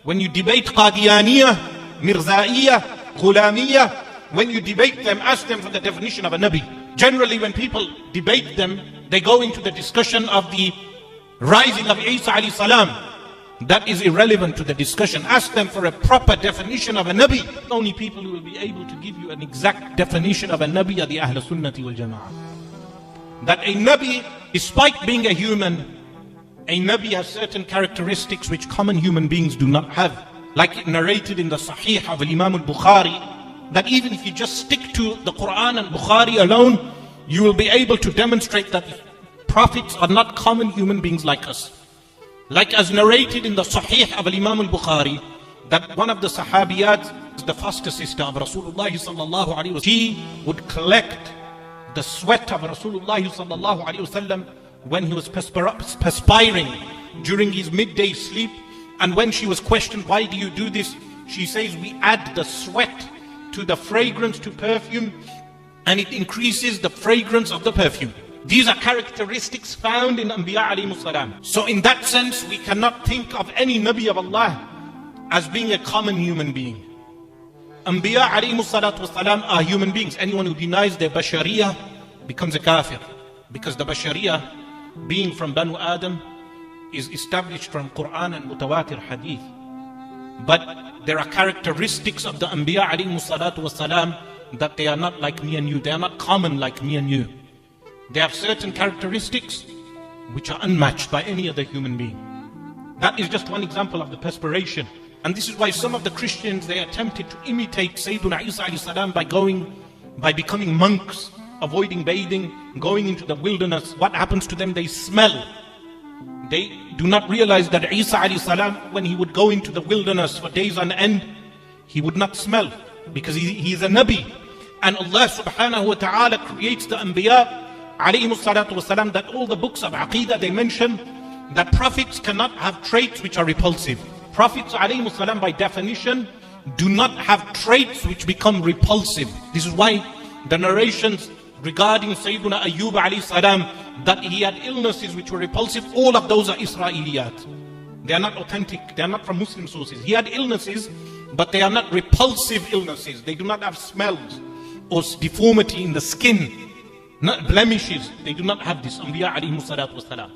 When you debate Qadyaniya, Mirzaiya, Ghulamiyya, when you debate them, ask them for the definition of a Nabi. Generally, when people debate them, they go into the discussion of the rising of Isa alayhi salam. That is irrelevant to the discussion. Ask them for a proper definition of a Nabi. The only people who will be able to give you an exact definition of a Nabi are the Ahl Sunnati wal Jama'ah. That a Nabi, despite being a human, a Nabi has certain characteristics which common human beings do not have. Like narrated in the Sahih of Imam al-Bukhari, that even if you just stick to the Quran and Bukhari alone, you will be able to demonstrate that prophets are not common human beings like us. Like as narrated in the Sahih of Imam al-Bukhari, that one of the Sahabiyat, the foster sister of Rasulullah sallallahu alaihi wasallam, she would collect the sweat of Rasulullah sallallahu alaihi wasallam when he was perspiring during his midday sleep. And when she was questioned, why do you do this? She says, we add the sweat to the fragrance, to perfume, and it increases the fragrance of the perfume. These are characteristics found in Anbiya alayhimus salam. So in that sense, we cannot think of any Nabi of Allah as being a common human being. Anbiya alayhimus salatu wasalam are human beings. Anyone who denies their bashariyah becomes a kafir. Because the bashariyah, being from Banu Adam, is established from Quran and mutawatir hadith. But there are characteristics of the Anbiya alayhimus salatu wasalam that they are not like me and you. They are not common like me and you. They have certain characteristics which are unmatched by any other human being. That is just one example of the perspiration. And this is why some of the Christians, they attempted to imitate Sayyiduna Isa alayhi salam by becoming monks, avoiding bathing, going into the wilderness. What happens to them? They smell. They do not realize that Isa alayhi salam, when he would go into the wilderness for days on end, he would not smell because he is a Nabi. And Allah subhanahu wa ta'ala creates the Anbiya alayhimus salatu wasalam, that all the books of Aqidah, they mention that prophets cannot have traits which are repulsive. Prophets alayhimus salam, by definition, do not have traits which become repulsive. This is why the narrations regarding Sayyiduna Ayyub alayhi salam, that he had illnesses which were repulsive, all of those are Israeliyat. They are not authentic, they are not from Muslim sources. He had illnesses, but they are not repulsive illnesses. They do not have smells or deformity in the skin, not blemishes. They do not have this. Anbiya alayhimus salatu wasalam.